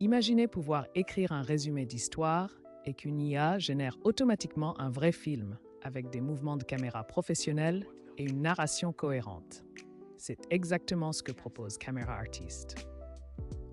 Imaginez pouvoir écrire un résumé d'histoire et qu'une IA génère automatiquement un vrai film avec des mouvements de caméra professionnels et une narration cohérente. C'est exactement ce que propose Camera Artist.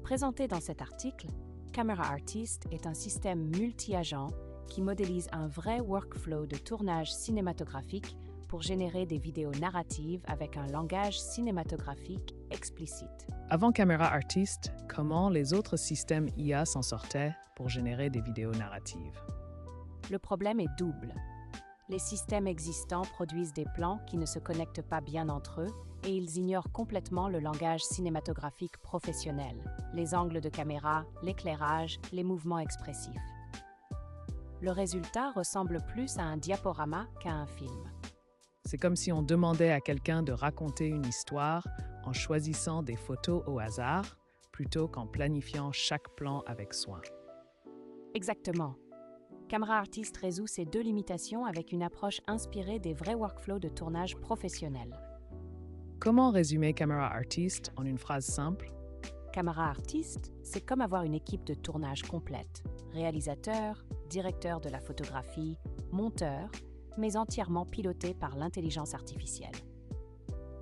Présenté dans cet article, Camera Artist est un système multi-agent qui modélise un vrai workflow de tournage cinématographique pour générer des vidéos narratives avec un langage cinématographique explicite. Avant Camera Artist, comment les autres systèmes IA s'en sortaient pour générer des vidéos narratives? Le problème est double. Les systèmes existants produisent des plans qui ne se connectent pas bien entre eux et ils ignorent complètement le langage cinématographique professionnel, les angles de caméra, l'éclairage, les mouvements expressifs. Le résultat ressemble plus à un diaporama qu'à un film. C'est comme si on demandait à quelqu'un de raconter une histoire en choisissant des photos au hasard plutôt qu'en planifiant chaque plan avec soin. Exactement. Camera Artist résout ces deux limitations avec une approche inspirée des vrais workflows de tournage professionnels. Comment résumer Camera Artist en une phrase simple? Camera Artist, c'est comme avoir une équipe de tournage complète. Réalisateur, directeur de la photographie, monteur, mais entièrement piloté par l'intelligence artificielle.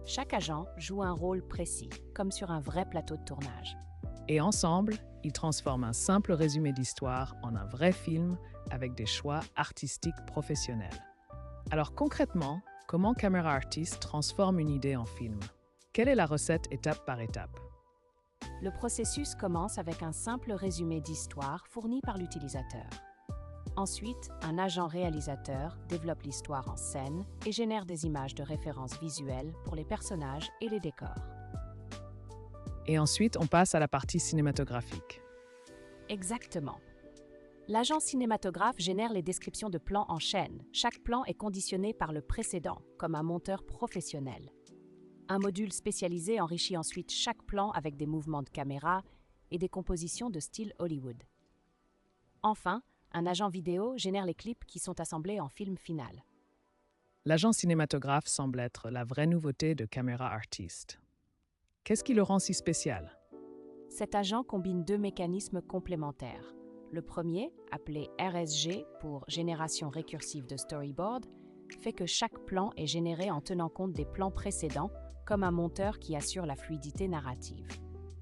Chaque agent joue un rôle précis, comme sur un vrai plateau de tournage. Et ensemble, ils transforment un simple résumé d'histoire en un vrai film avec des choix artistiques professionnels. Alors concrètement, comment Camera Artist transforme une idée en film? Quelle est la recette étape par étape? Le processus commence avec un simple résumé d'histoire fourni par l'utilisateur. Ensuite, un agent réalisateur développe l'histoire en scène et génère des images de référence visuelles pour les personnages et les décors. Et ensuite, on passe à la partie cinématographique. Exactement. L'agent cinématographe génère les descriptions de plans en chaîne. Chaque plan est conditionné par le précédent, comme un monteur professionnel. Un module spécialisé enrichit ensuite chaque plan avec des mouvements de caméra et des compositions de style Hollywood. Enfin, un agent vidéo génère les clips qui sont assemblés en film final. L'agent cinématographe semble être la vraie nouveauté de Camera Artist. Qu'est-ce qui le rend si spécial? Cet agent combine deux mécanismes complémentaires. Le premier, appelé RSG pour génération récursive de storyboard, fait que chaque plan est généré en tenant compte des plans précédents, comme un monteur qui assure la fluidité narrative.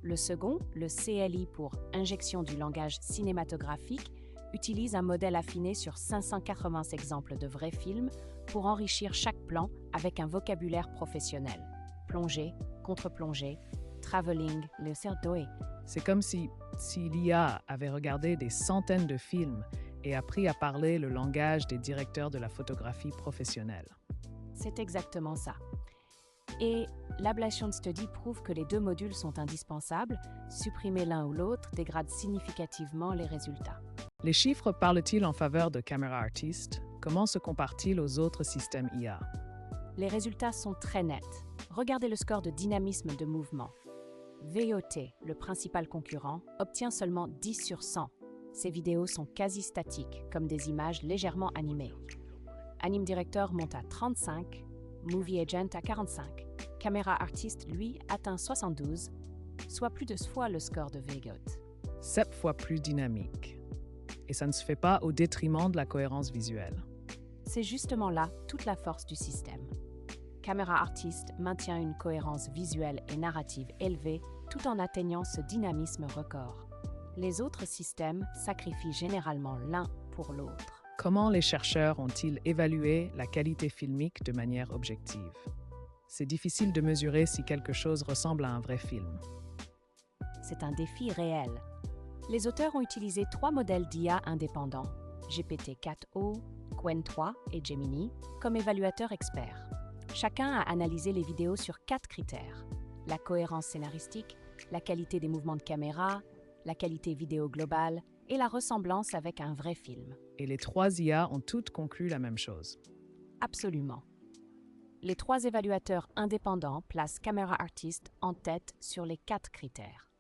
Le second, le CLI pour injection du langage cinématographique, utilise un modèle affiné sur 580 exemples de vrais films pour enrichir chaque plan avec un vocabulaire professionnel. Plongée, contre-plongée, travelling, le cerdoé. C'est comme si l'IA avait regardé des centaines de films et appris à parler le langage des directeurs de la photographie professionnelle. C'est exactement ça. Et l'Ablation Study prouve que les deux modules sont indispensables. Supprimer l'un ou l'autre dégrade significativement les résultats. Les chiffres parlent-ils en faveur de Camera Artist? Comment se comparent-ils aux autres systèmes IA? Les résultats sont très nets. Regardez le score de dynamisme de mouvement. VOT, le principal concurrent, obtient seulement 10 sur 100. Ces vidéos sont quasi statiques, comme des images légèrement animées. Anime Director monte à 35, Movie Agent à 45. Camera Artist, lui, atteint 72, soit plus de fois le score de VGOT. 7 fois plus dynamique. Et ça ne se fait pas au détriment de la cohérence visuelle. C'est justement là toute la force du système. Camera Artist maintient une cohérence visuelle et narrative élevée tout en atteignant ce dynamisme record. Les autres systèmes sacrifient généralement l'un pour l'autre. Comment les chercheurs ont-ils évalué la qualité filmique de manière objective? C'est difficile de mesurer si quelque chose ressemble à un vrai film. C'est un défi réel. Les auteurs ont utilisé 3 modèles d'IA indépendants, GPT-4o, Qwen 3 et Gemini, comme évaluateurs experts. Chacun a analysé les vidéos sur 4 critères: la cohérence scénaristique, la qualité des mouvements de caméra, la qualité vidéo globale et la ressemblance avec un vrai film. Et les 3 IA ont toutes conclu la même chose. Absolument. Les 3 évaluateurs indépendants placent Camera Artist en tête sur les 4 critères.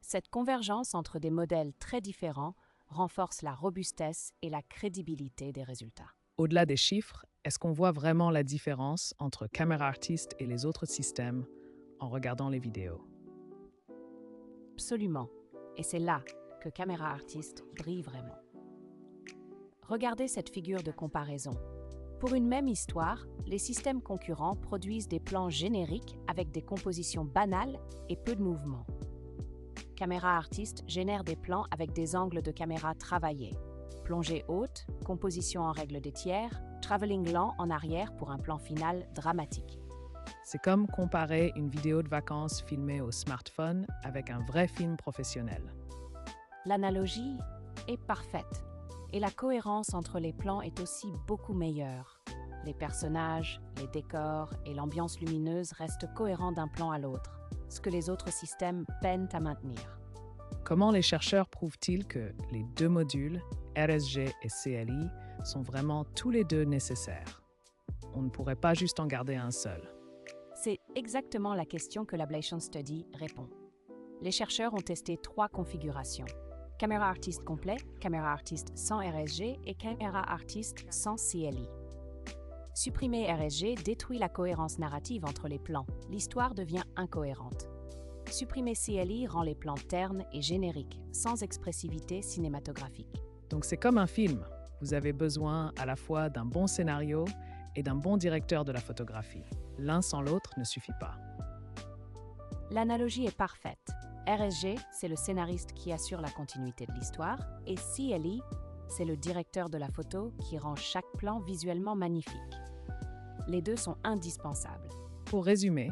Cette convergence entre des modèles très différents renforce la robustesse et la crédibilité des résultats. Au-delà des chiffres, est-ce qu'on voit vraiment la différence entre Camera Artist et les autres systèmes en regardant les vidéos? Absolument. Et c'est là que Camera Artist brille vraiment. Regardez cette figure de comparaison. Pour une même histoire, les systèmes concurrents produisent des plans génériques avec des compositions banales et peu de mouvement. Camera Artist génère des plans avec des angles de caméra travaillés. Plongée haute, composition en règle des tiers, travelling lent en arrière pour un plan final dramatique. C'est comme comparer une vidéo de vacances filmée au smartphone avec un vrai film professionnel. L'analogie est parfaite et la cohérence entre les plans est aussi beaucoup meilleure. Les personnages, les décors et l'ambiance lumineuse restent cohérents d'un plan à l'autre, ce que les autres systèmes peinent à maintenir. Comment les chercheurs prouvent-ils que les deux modules, RSG et CLI, sont vraiment tous les deux nécessaires? On ne pourrait pas juste en garder un seul. C'est exactement la question que l'Ablation Study répond. Les chercheurs ont testé 3 configurations. Camera Artist complet, Camera Artist sans RSG et Camera Artist sans CLI. Supprimer RSG détruit la cohérence narrative entre les plans. L'histoire devient incohérente. Supprimer CLI rend les plans ternes et génériques, sans expressivité cinématographique. Donc c'est comme un film. Vous avez besoin à la fois d'un bon scénario et d'un bon directeur de la photographie. L'un sans l'autre ne suffit pas. L'analogie est parfaite. RSG, c'est le scénariste qui assure la continuité de l'histoire, et CLI, c'est le directeur de la photo qui rend chaque plan visuellement magnifique. Les deux sont indispensables. Pour résumer,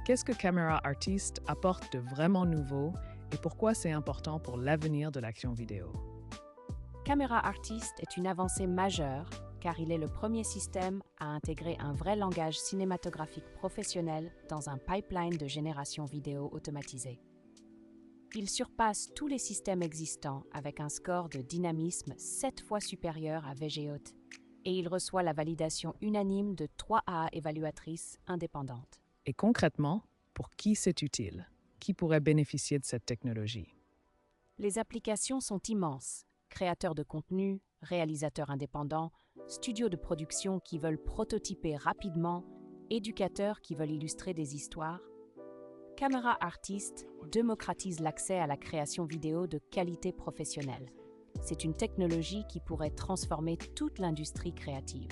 qu'est-ce que Camera Artist apporte de vraiment nouveau et pourquoi c'est important pour l'avenir de l'action vidéo? Camera Artist est une avancée majeure car il est le premier système à intégrer un vrai langage cinématographique professionnel dans un pipeline de génération vidéo automatisé. Il surpasse tous les systèmes existants avec un score de dynamisme 7 fois supérieur à VGOT et il reçoit la validation unanime de 3 AA évaluatrices indépendantes. Et concrètement, pour qui c'est utile? Qui pourrait bénéficier de cette technologie? Les applications sont immenses. Créateurs de contenu, réalisateurs indépendants, studios de production qui veulent prototyper rapidement, éducateurs qui veulent illustrer des histoires. Camera Artist démocratise l'accès à la création vidéo de qualité professionnelle. C'est une technologie qui pourrait transformer toute l'industrie créative.